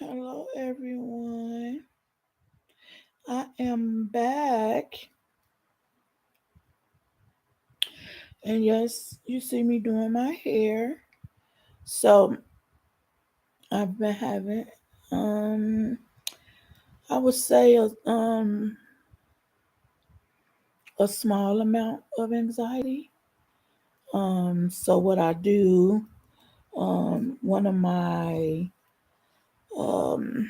Hello, everyone. I am back. And yes, you see me doing my hair. So I've been having, I would say, a small amount of anxiety. So what I do, one of my um,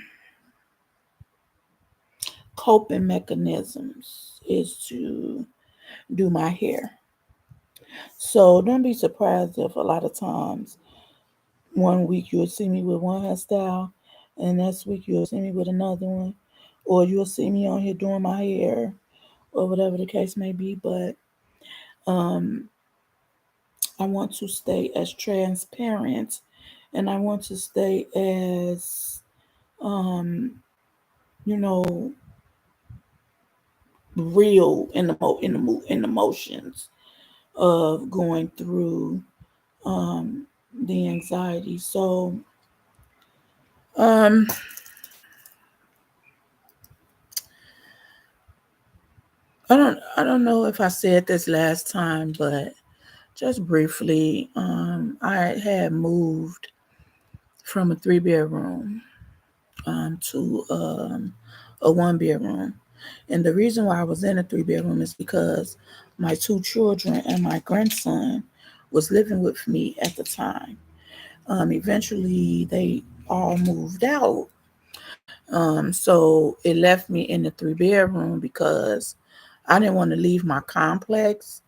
coping mechanisms is to do my hair. So don't be surprised if a lot of times one week you'll see me with one hairstyle, and next week you'll see me with another one, or you'll see me on here doing my hair, or whatever the case may be. But um, I want to stay as transparent, and I want to stay as um, you know real in the motions of going through um, the anxiety. So um, I don't know if I said this last time, but just briefly, I had moved from a 3 bedroom to a 1 bedroom. And the reason why I was in a 3 bedroom is because my two children and my grandson was living with me at the time. Eventually, they all moved out. So it left me in the 3 bedroom because I didn't want to leave my complex,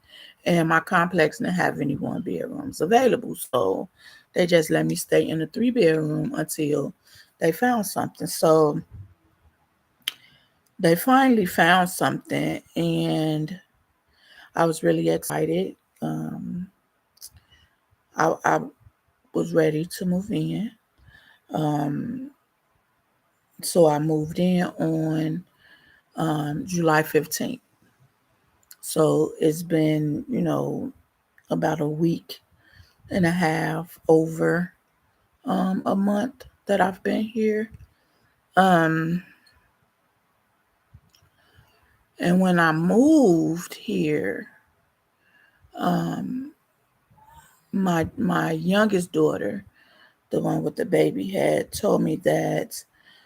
and my complex didn't have any 1 bedrooms available. So they just let me stay in the 3 bedroom until they found something. So they finally found something, and I was really excited. I was ready to move in. Um, so I moved in on July 15th. So it's been, about a week and a half over a month that I've been here. Um, and when I moved here, um, my youngest daughter, the one with the baby, had told me that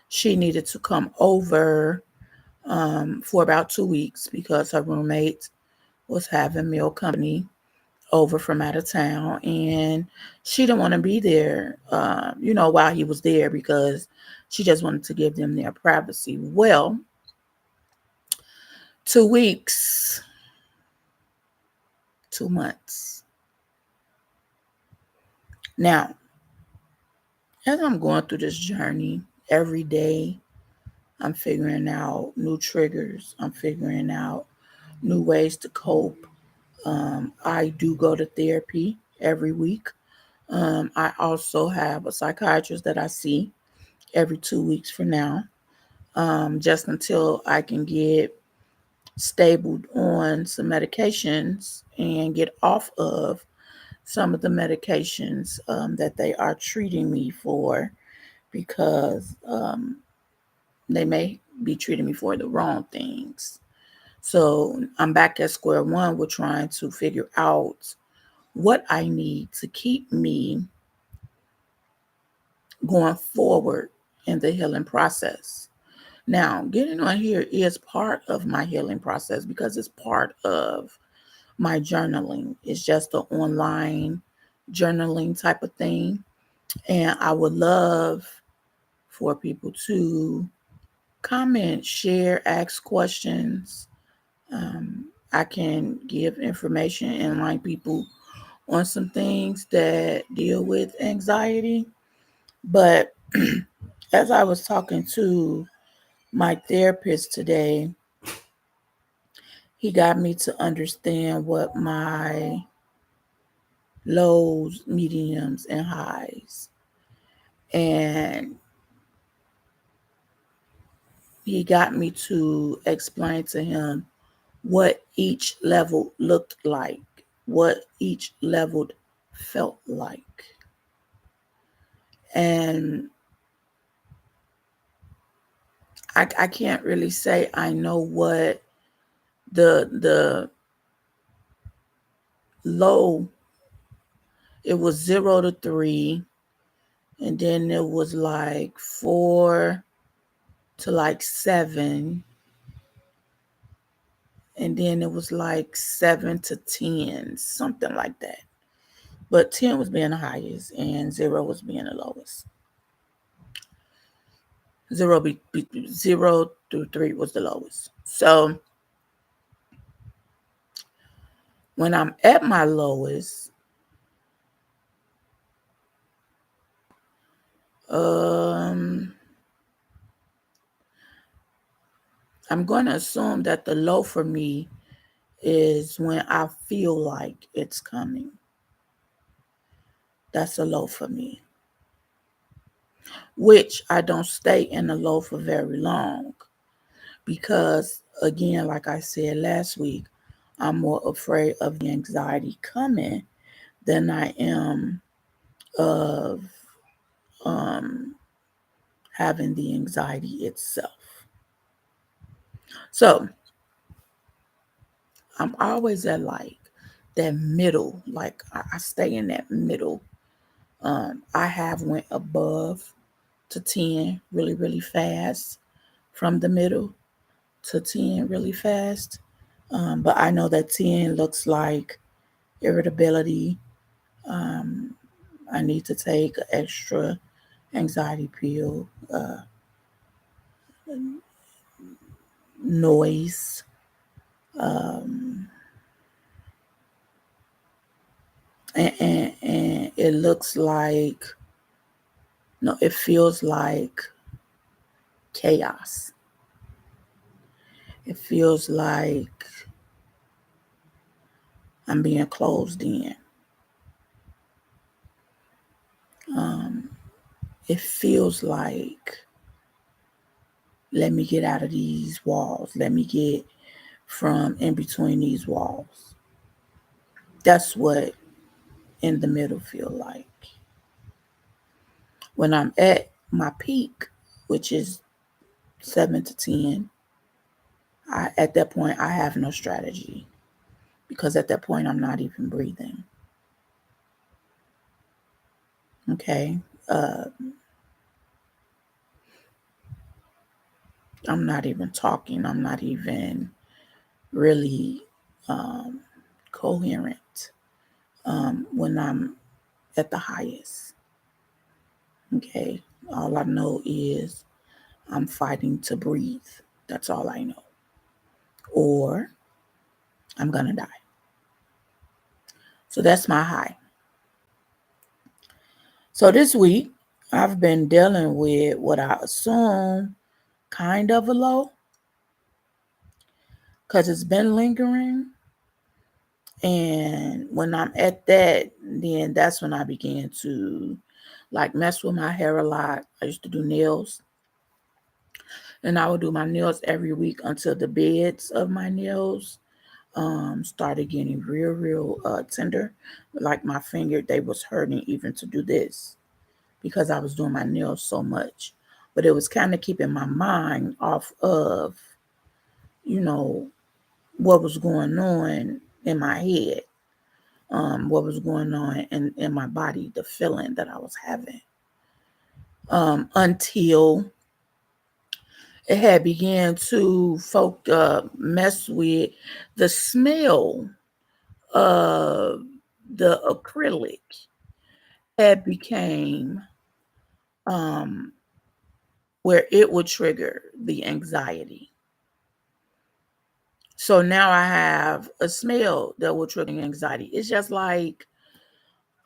she needed to come over for about 2 weeks because her roommate was having meal company over from out of town, and she didn't want to be there, while he was there, because she just wanted to give them their privacy. Well, 2 weeks, 2 months. Now, as I'm going through this journey every day, I'm figuring out new triggers. I'm figuring out new ways to cope. I do go to therapy every week. I also have a psychiatrist that I see every 2 weeks for now, just until I can get stable on some medications and get off of some of the medications that they are treating me for, because they may be treating me for the wrong things. So I'm back at square one with trying to figure out what I need to keep me going forward in the healing process. Now, getting on here is part of my healing process because it's part of my journaling. It's just an online journaling type of thing. And I would love for people to comment, share, ask questions. I can give information and enlighten people on some things that deal with anxiety. But as I was talking to my therapist today, he got me to understand what my lows, mediums, and highs. And he got me to explain to him what each level looked like, what each level felt like. And I can't really say I know what the low. It was 0 to 3, and then it was like 4 to like 7, and then it was like 7 to 10, something like that. But 10 was being the highest, and 0 was being the lowest. 0 through 3 was the lowest. So when I'm at my lowest, um, I'm going to assume that the low for me is when I feel like it's coming. That's a low for me, which I don't stay in the low for very long because, again, like I said last week, I'm more afraid of the anxiety coming than I am of um, having the anxiety itself. So I'm always at like that middle, like I stay in that middle. I have went above to 10 really, really fast, from the middle to 10 really fast. But I know that 10 looks like irritability. Um, I need to take an extra anxiety pill, noise. Um, and it looks like, no, it feels like chaos. It feels like I'm being closed in. Um, it feels like, let me get out of these walls. Let me get from in between these walls. That's what in the middle feel like. When I'm at my peak, which is 7 to 10, at that point I have no strategy because at that point I'm not even breathing. Okay, uh, I'm not even talking. I'm not even really um, coherent when I'm at the highest. Okay, all I know is I'm fighting to breathe. That's all I know. Or I'm going to die. So that's my high. So this week, I've been dealing with what I assume kind of a low because it's been lingering. And when I'm at that, then that's when I began to like mess with my hair a lot. I used to do nails, and I would do my nails every week until the beds of my nails started getting real tender. Like my finger, they was hurting even to do this because I was doing my nails so much. But it was kind of keeping my mind off of, you know, what was going on in my head, what was going on in my body, the feeling that I was having. Until it had began to mess with the smell of the acrylic had became um, where it would trigger the anxiety. So now I have a smell that will trigger anxiety. It's just like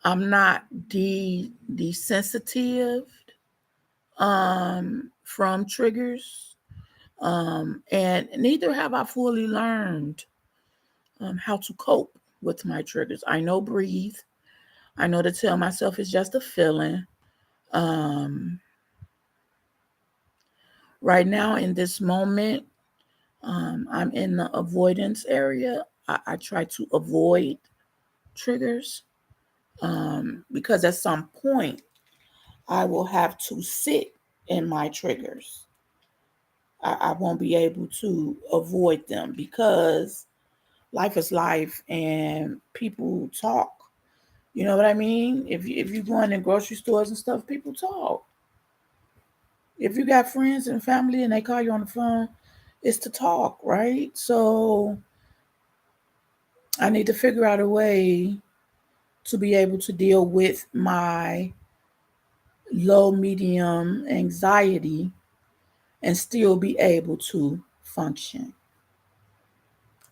I'm not desensitive from triggers, and neither have I fully learned how to cope with my triggers. I know breathe. I know to tell myself it's just a feeling. Um, right now in this moment, I'm in the avoidance area. I try to avoid triggers because at some point I will have to sit in my triggers. I won't be able to avoid them because life is life and people talk. You know what I mean? If you go in grocery stores and stuff, people talk. If you got friends and family and they call you on the phone, it's to talk, right? So I need to figure out a way to be able to deal with my low medium anxiety and still be able to function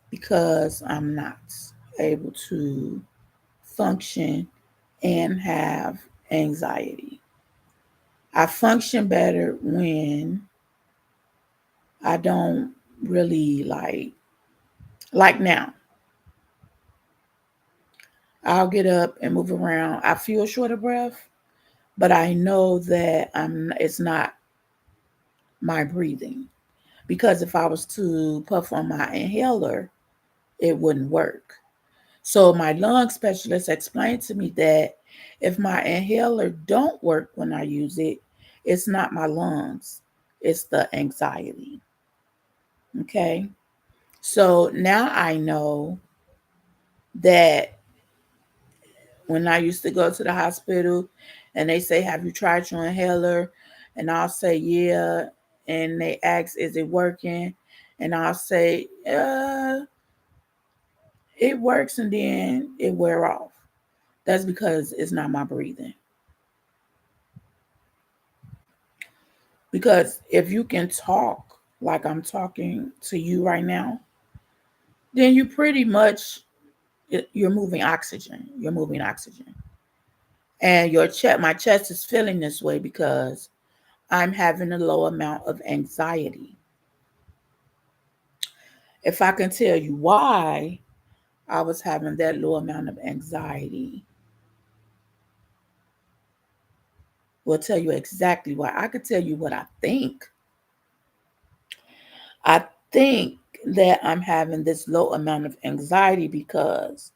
because I'm not able to function and have anxiety. I function better when I don't really like now. I'll get up and move around. I feel short of breath, but I know that it's not my breathing because if I was to puff on my inhaler, it wouldn't work. So my lung specialist explained to me that if my inhaler don't work when I use it, it's not my lungs, it's the anxiety. Okay. So now I know that when I used to go to the hospital and they say, "Have you tried your inhaler?" And I'll say, "Yeah." And they ask, "Is it working?" And I'll say, it works, and then it wear off. That's because it's not my breathing. Because if you can talk like I'm talking to you right now, then you pretty much you're moving oxygen. You're moving oxygen. And my chest is feeling this way because I'm having a low amount of anxiety. If I can tell you why I was having that low amount of anxiety, will tell you exactly why. I could tell you what I think. I think that I'm having this low amount of anxiety because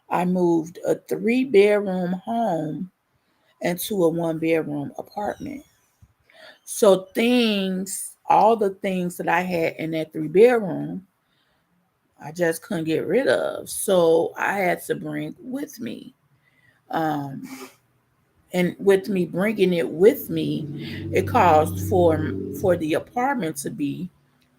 I moved a 3-bedroom home into a 1-bedroom apartment. So all the things that I had in that 3-bedroom, I just couldn't get rid of. So I had to bring with me. Um, and with me bringing it with me, it caused for the apartment to be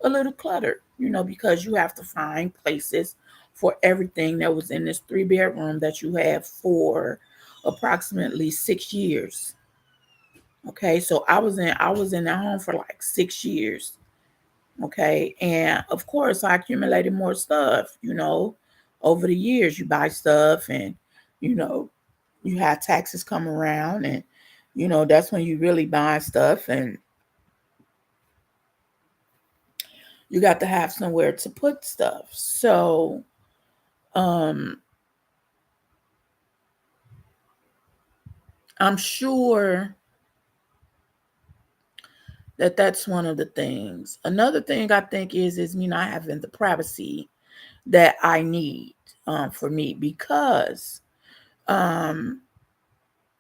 a little cluttered, because you have to find places for everything that was in this 3-bedroom that you have for approximately 6 years. Okay, so I was in that home for like 6 years. Okay, and of course I accumulated more stuff. Over the years you buy stuff, and you know you have taxes come around, and that's when you really buy stuff, and you got to have somewhere to put stuff. So um I'm sure that that's one of the things. Another thing I think is me not having the privacy that I need, for me, because um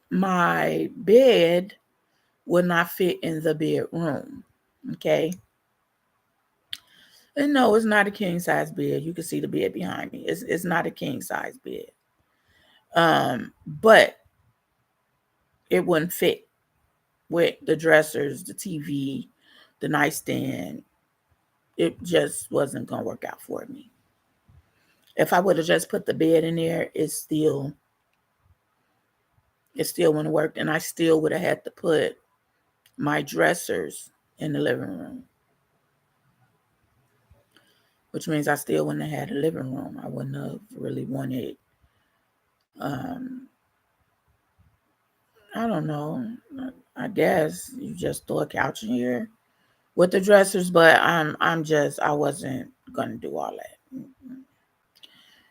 my bed would not fit in the bedroom. Okay. And no, it's not a king size bed. You can see the bed behind me. It's not a king size bed. But it wouldn't fit with the dressers, the TV, the nightstand. It just wasn't gonna work out for me. If I would have just put the bed in there, it still wouldn't have worked, and I still would have had to put my dressers in the living room, which means I still wouldn't have had a living room. I wouldn't have really wanted. Um, I don't know. I guess you just throw a couch in here with the dressers, but I wasn't gonna do all that.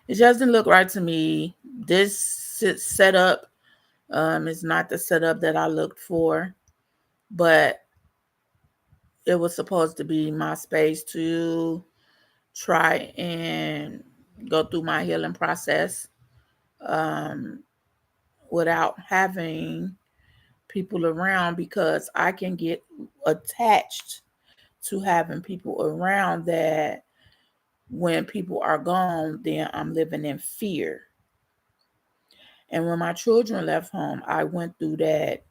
It doesn't look right to me. This setup is not the setup that I looked for, but it was supposed to be my space to try and go through my healing process, um, without having people around, because I can get attached to having people around that when people are gone, then I'm living in fear. And when my children left home, I went through that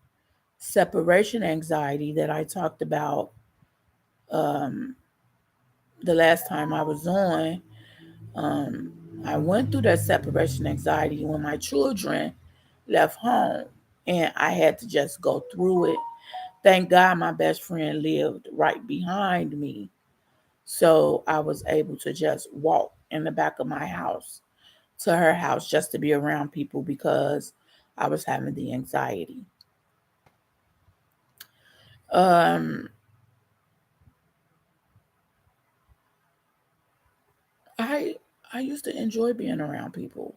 separation anxiety that I talked about um, the last time I was on. Um, I went through that separation anxiety when my children left home, and I had to just go through it. Thank God my best friend lived right behind me. So I was able to just walk in the back of my house to her house just to be around people because I was having the anxiety. Um, I I used to enjoy being around people,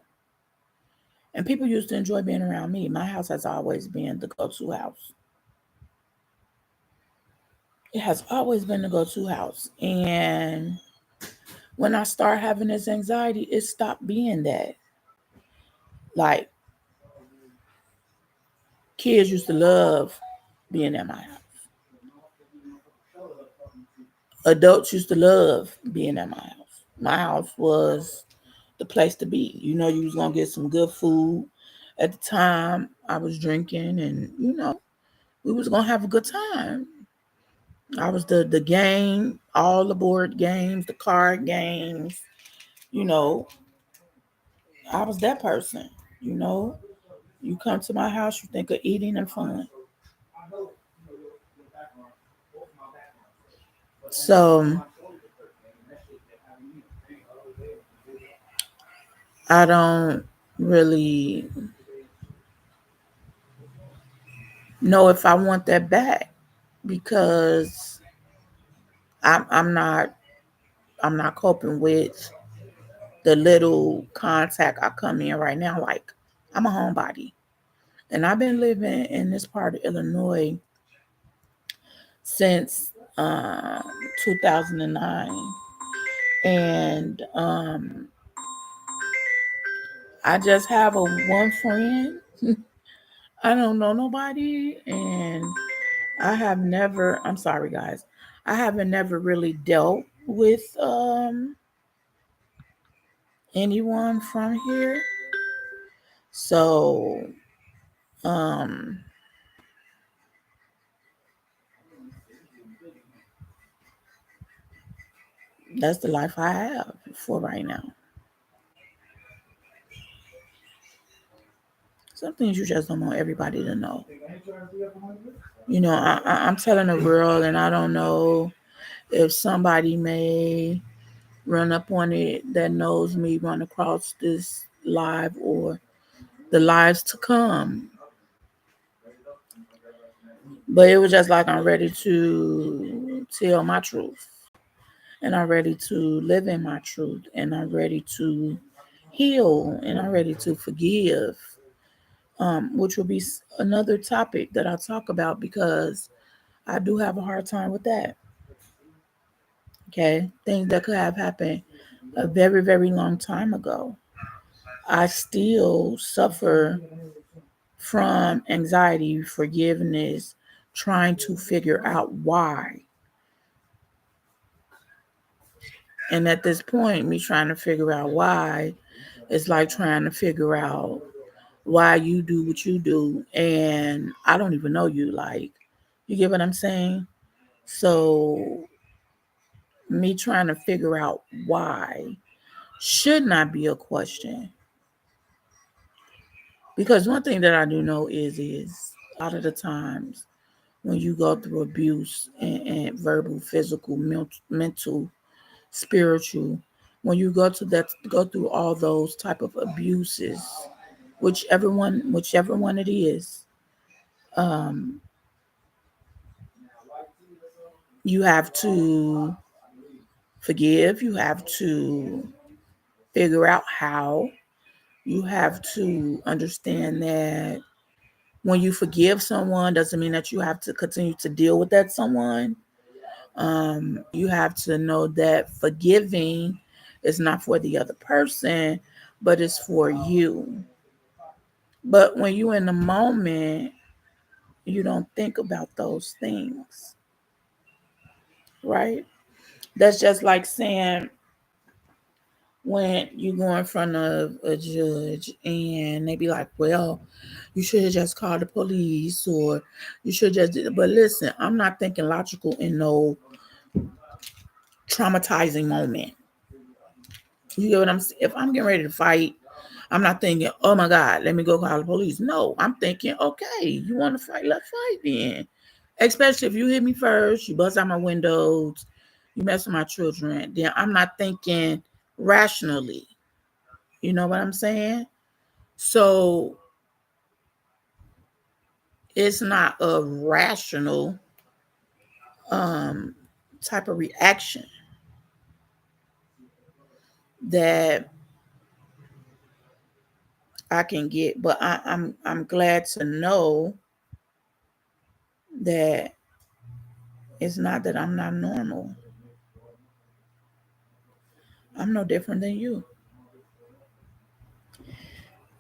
and people used to enjoy being around me. My house has always been the go-to house. It has always been the go-to house, and when I start having this anxiety, it stopped being that. Like kids used to love being at my house. Adults used to love being at my house. My house was the place to be. You know, you was gonna get some good food. At the time, I was drinking, and we was gonna have a good time. I was the game, all the board games, the card games. You know, I was that person. You know, you come to my house, you think of eating and fun. So I don't really know if I want that back because I'm not coping with the little contact I come in right now. Like I'm a homebody, and I've been living in this part of Illinois since 2009, and I just have a one friend. I don't know nobody, and I have never. I'm sorry, guys. I haven't never really dealt with anyone from here. So um that's the life I have for right now. Some things you just don't want everybody to know. I'm telling the world, and I don't know if somebody may run up on it that knows me, run across this live or the lives to come. But it was just like I'm ready to tell my truth, and I'm ready to live in my truth, and I'm ready to heal, and I'm ready to forgive, which will be another topic that I talk about because I do have a hard time with that. Okay, things that could have happened a very, very long time ago. I still suffer from anxiety, forgiveness, trying to figure out why. And at this point, me trying to figure out why is like trying to figure out why you do what you do. And I don't even know you. Like, you get what I'm saying? So, me trying to figure out why should not be a question. Because one thing that I do know is a lot of the times when you go through abuse and verbal, physical, mental, spiritual, when you go through all those type of abuses, whichever one it is, um, you have to forgive. You have to figure out how. You have to understand that when you forgive someone, doesn't mean that you have to continue to deal with that someone. You have to know that forgiving is not for the other person, but it's for you. But when you're in the moment, you don't think about those things, right? That's just like saying when you go in front of a judge and they be like, well, you should have just called the police or you should just did it. But listen, I'm not thinking logical in no traumatizing moment. You get what I'm saying? If I'm getting ready to fight, I'm not thinking, oh my God, let me go call the police. No, I'm thinking, okay, you want to fight? Let's fight then. Especially if you hit me first, you bust out my windows, you mess with my children, then I'm not thinking rationally. You know what I'm saying? So it's not a rational um, type of reaction that I can get. But I'm glad to know that it's not that I'm not normal. I'm no different than you.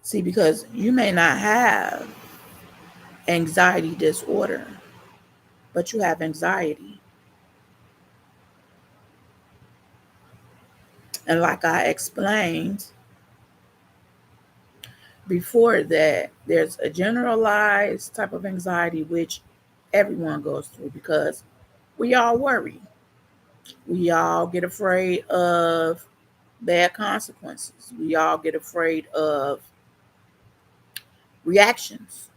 See, because you may not have anxiety disorder, but you have anxiety. And like I explained before, that there's a generalized type of anxiety which everyone goes through because we all worry. We all get afraid of bad consequences. We all get afraid of reactions.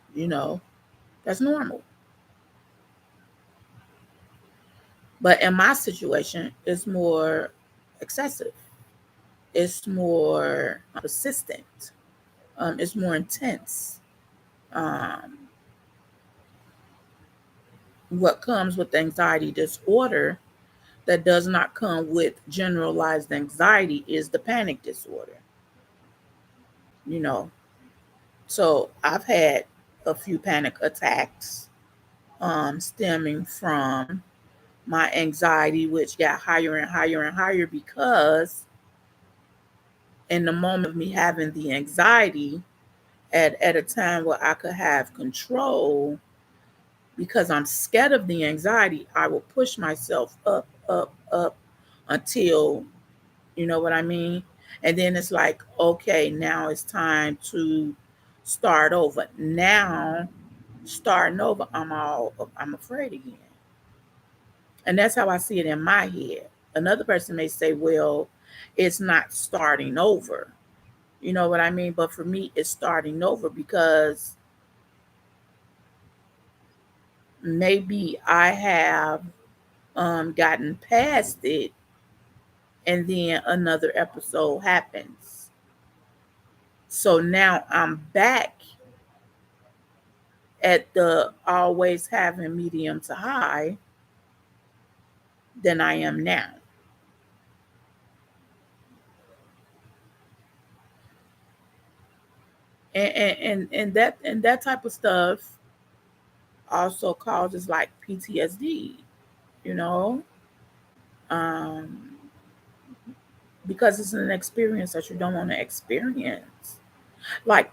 That's normal. But in my situation, it's more excessive. It's more persistent. It's more intense. Um, what comes with anxiety disorder that does not come with generalized anxiety is the panic disorder. You know, so I've had a few panic attacks stemming from my anxiety, which got higher and higher and higher because in the moment of me having the anxiety at a time where I could have control, because I'm scared of the anxiety, I will push myself up, up, up until, you know what I mean? And then it's like, okay, now it's time to start over. Now, starting over, I'm afraid again. And that's how I see it in my head. Another person may say, well, it's not starting over. You know what I mean? But for me, it's starting over because maybe I have gotten past it and then another episode happens. So now I'm back at the always having medium to high than I am now. And that type of stuff also causes like PTSD, you know, um, because it's an experience that you don't want to experience. Like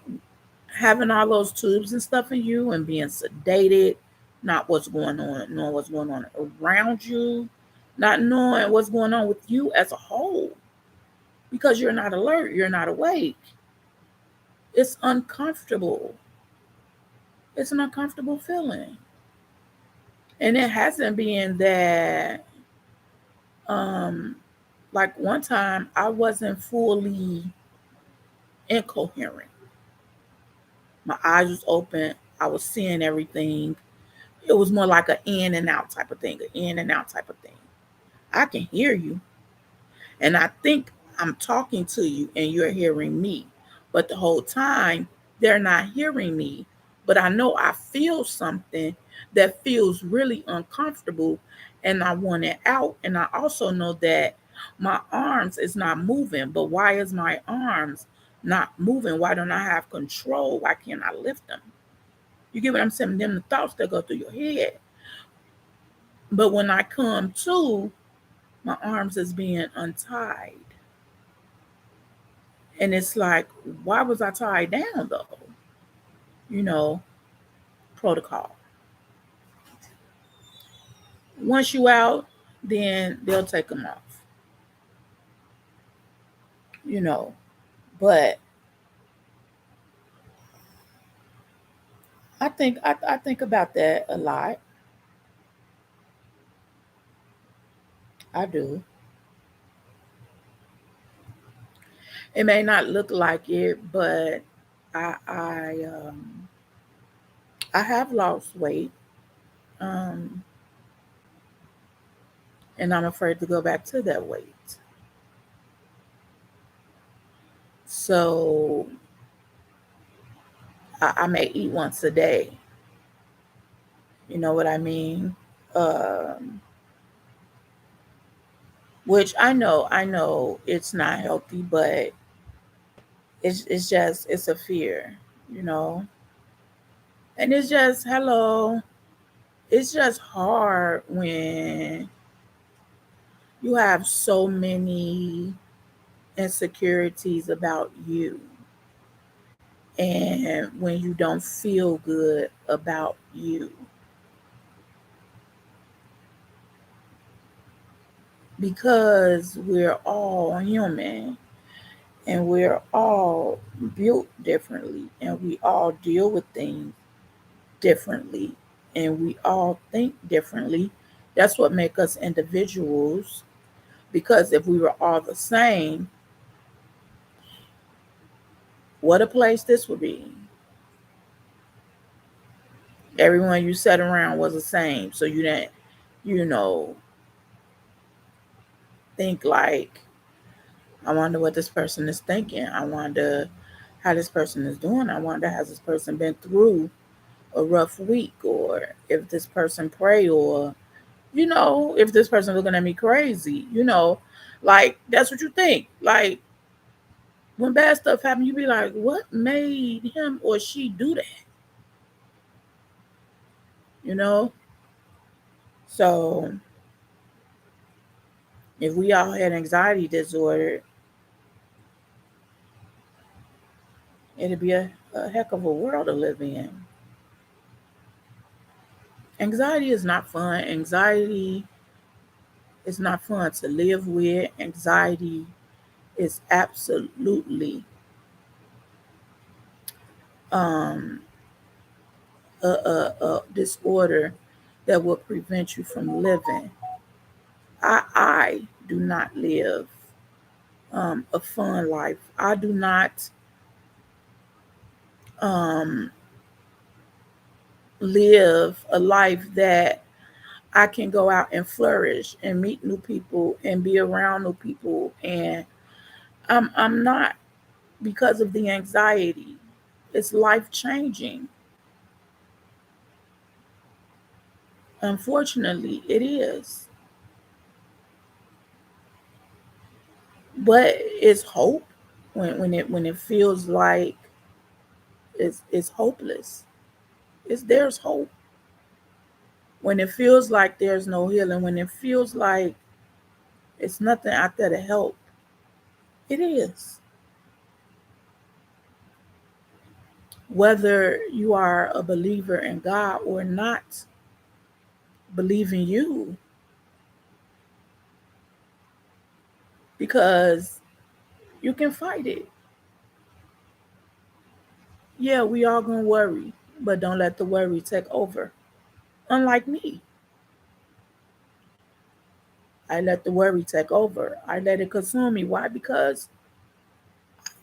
having all those tubes and stuff in you and being sedated, not what's going on, knowing what's going on around you, not knowing what's going on with you as a whole because you're not alert, you're not awake. It's uncomfortable. It's an uncomfortable feeling. And it hasn't been that, um, like one time I wasn't fully incoherent. My eyes was open. I was seeing everything. It was more like an in and out type of thing, an in and out type of thing. I can hear you, and I think I'm talking to you, and you're hearing me. But the whole time, they're not hearing me. But I know I feel something that feels really uncomfortable, and I want it out. And I also know that my arms is not moving. But why is my arms not moving? Why don't I have control? Why can't I lift them? You get what I'm saying? Them the thoughts that go through your head. But when I come to, my arms is being untied. And it's like, why was I tied down though? You know, protocol. Once you out, then they'll take them off, you know. But I think about that a lot. I do. It may not look like it, but I I um I have lost weight. Um and I'm afraid to go back to that weight. So I may eat once a day. You know what I mean? Um, which I know it's not healthy, but it's just it's a fear, you know. And it's just hello. It's just hard when you have so many insecurities about you and when you don't feel good about you because we're all human and we're all built differently and we all deal with things differently and we all think differently. That's what makes us individuals, because if we were all the same, what a place this would be. Everyone you sat around was the same, so you didn't, you know, think like, I wonder what this person is thinking. I wonder how this person is doing. I wonder, has this person been through a rough week, or if this person pray, or if this person looking at me crazy, like that's what you think. Like when bad stuff happen, you be like, what made him or she do that? You know? So if we all had anxiety disorder, it'd be a heck of a world to live in. Anxiety is not fun. Anxiety is not fun to live with. Anxiety is absolutely um, a disorder that will prevent you from living. I do not live a fun life. I do not um, live a life that I can go out and flourish and meet new people and be around new people. And I'm not, because of the anxiety. It's life changing. Unfortunately, it is. But it's hope when it feels like it's hopeless. There's hope. When it feels like there's no healing, when it feels like it's nothing out there to help, it is. Whether you are a believer in God or not, believe in you, because you can fight it. Yeah, we all gonna worry, but don't let the worry take over. Unlike me, I let the worry take over. I let it consume me. Why? Because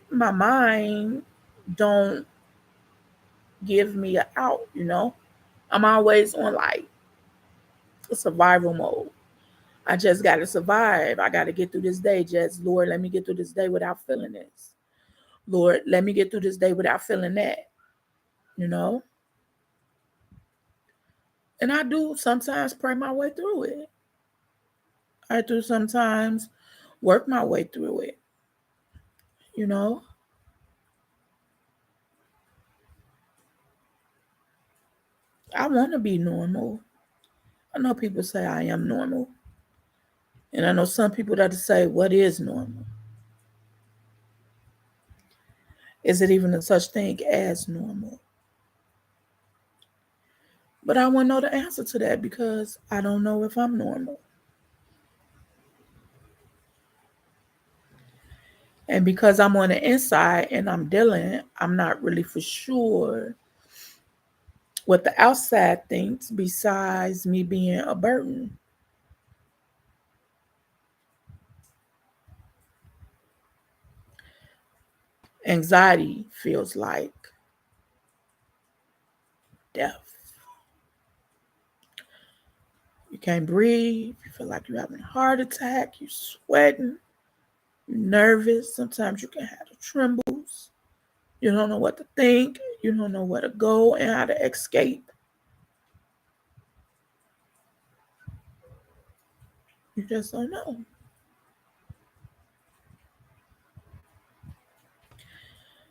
my mind don't give me a out. I'm always on like a survival mode. I just gotta survive. I gotta get through this day. Just Lord, let me get through this day without feeling this. Lord, let me get through this day without feeling that. You know? And I do sometimes pray my way through it. I do sometimes work my way through it. You know? I wanna be normal. I know people say I am normal. And I know some people that say, what is normal? Is it even a such thing as normal? But I wouldn't know the answer to that because I don't know if I'm normal. And because I'm on the inside and I'm dealing, I'm not really for sure what the outside thinks besides me being a burden. Anxiety feels like death. You can't breathe. You feel like you're having a heart attack. You're sweating. You're nervous. Sometimes you can have the trembles. You don't know what to think. You don't know where to go and how to escape. You just don't know.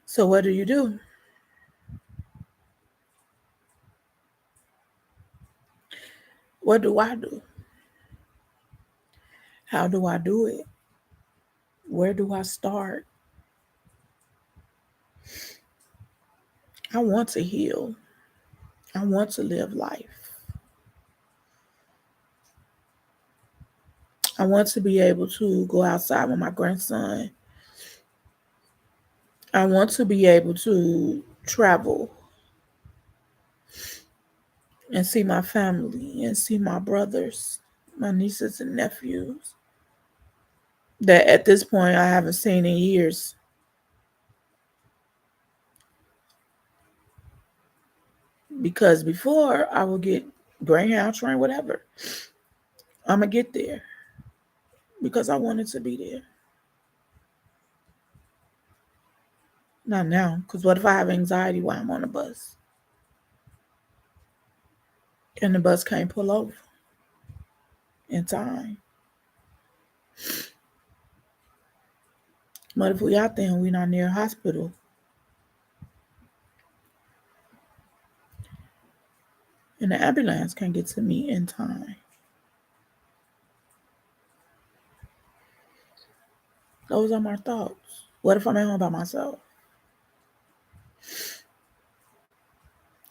So what do? What do I do? How do I do it? Where do I start? I want to heal. I want to live life. I want to be able to go outside with my grandson. I want to be able to travel and see my family and see my brothers, my nieces and nephews that at this point I haven't seen in years. Because before I would get Greyhound train, whatever. I'm going to get there because I wanted to be there. Not now, because what if I have anxiety while I'm on the bus and the bus can't pull over in time? What if we out there and we not near a hospital and the ambulance can't get to me in time? Those are my thoughts. What if I'm at home by myself?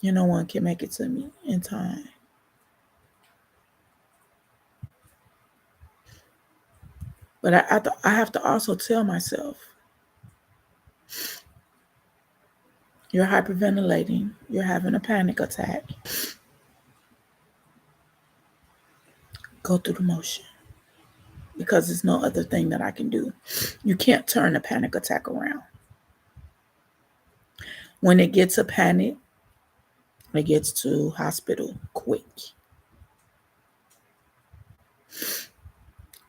No one can make it to me in time. But I have to also tell myself, you're hyperventilating, you're having a panic attack. Go through the motion because there's no other thing that I can do. You can't turn a panic attack around. When it gets a panic, it gets to hospital quick.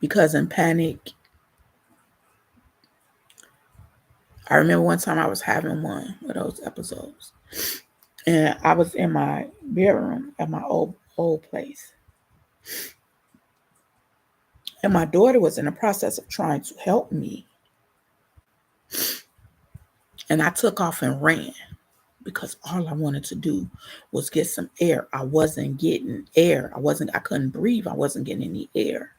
Because in panic, I remember one time I was having one of those episodes. And I was in my bedroom at my old place. And my daughter was in the process of trying to help me. And I took off and ran because all I wanted to do was get some air. I wasn't getting air. I couldn't breathe. I wasn't getting any air.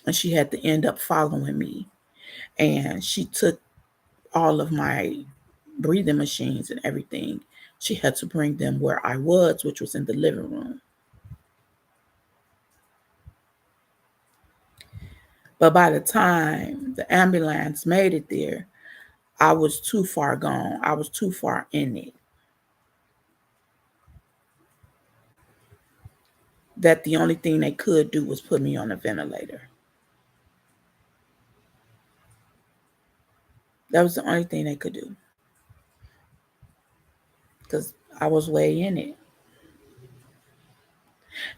And she had to end up following me. And she took all of my breathing machines and everything. She had to bring them where I was, which was in the living room. But by the time the ambulance made it there, I was too far gone. I was too far in it. That the only thing they could do was put me on a ventilator. That was the only thing they could do. Because I was way in it.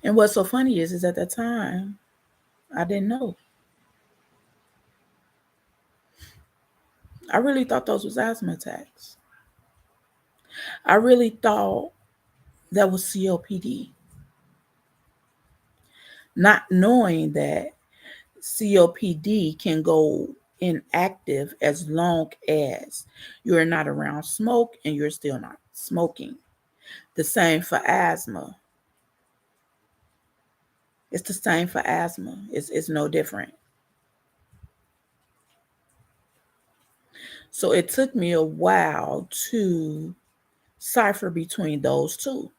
And what's so funny is at that time, I didn't know. I really thought those was asthma attacks. I really thought that was COPD. Not knowing that COPD can go inactive as long as you're not around smoke and you're still not smoking. The same for asthma. It's the same for asthma. It's no different. So it took me a while to cipher between those two.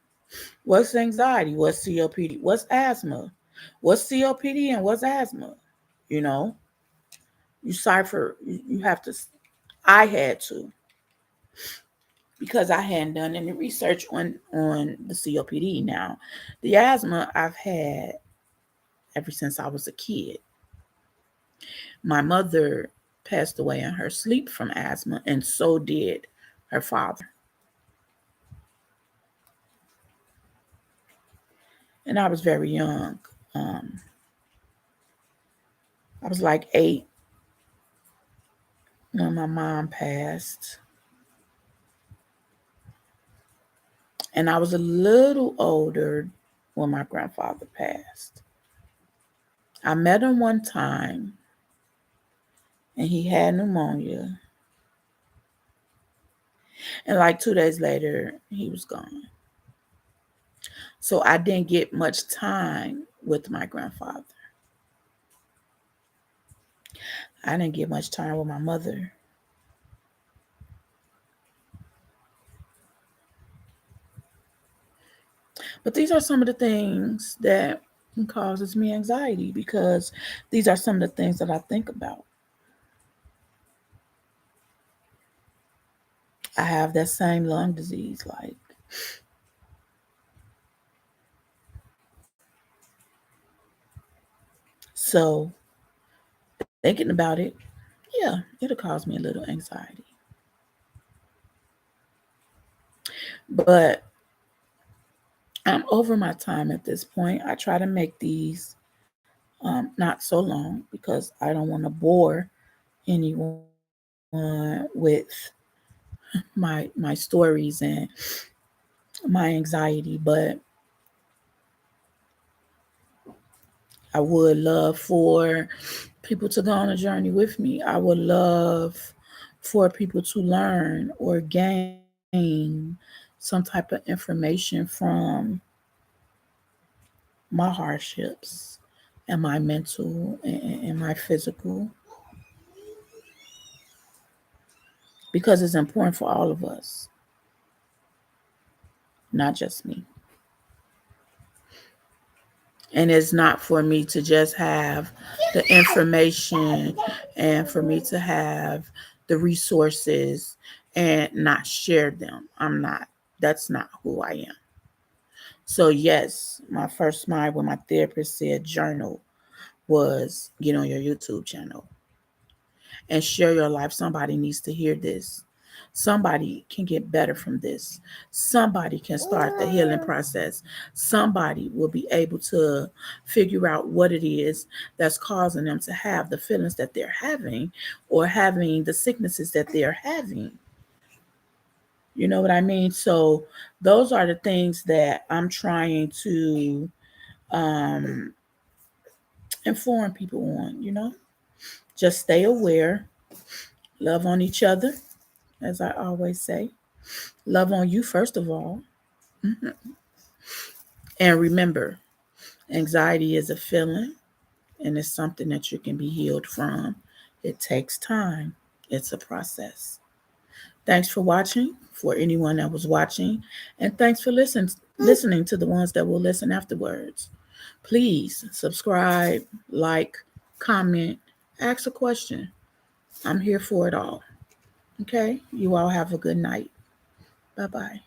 What's anxiety? What's COPD? What's asthma? What's COPD and what's asthma? you know. You cipher, you have to, I had to, because I hadn't done any research on the COPD. Now, the asthma I've had ever since I was a kid. My mother passed away in her sleep from asthma, and so did her father. And I was very young. Um, I was like 8 when my mom passed, and I was a little older when my grandfather passed. I met him one time, and he had pneumonia, and like 2 days later, he was gone. So I didn't get much time with my grandfather. I didn't get much time with my mother. But these are some of the things that causes me anxiety, because these are some of the things that I think about. I have that same lung disease, like, so thinking about it, yeah, it'll cause me a little anxiety. But I'm over my time at this point. I try to make these not so long, because I don't want to bore anyone with my stories and my anxiety. But I would love for people to go on a journey with me. I would love for people to learn or gain some type of information from my hardships and my mental and my physical, because it's important for all of us, not just me. And it's not for me to just have the information and for me to have the resources and not share them. I'm not, that's not who I am. So, yes, my first smile when my therapist said journal was get on your YouTube channel and share your life. Somebody needs to hear this. Somebody can get better from this. Somebody can start the healing process. Somebody will be able to figure out what it is that's causing them to have the feelings that they're having, or having the sicknesses that they're having. You know what I mean? So those are the things that I'm trying to um, inform people on. Just stay aware, love on each other, as I always say. Love on you first of all. Mhm. And remember, anxiety is a feeling, and it's something that you can be healed from. It takes time, it's a process. Thanks for watching, for anyone that was watching, and thanks for listening to the ones that will listen afterwards. Please subscribe, like, comment, ask a question. I'm here for it all. Okay? You all have a good night. Bye bye.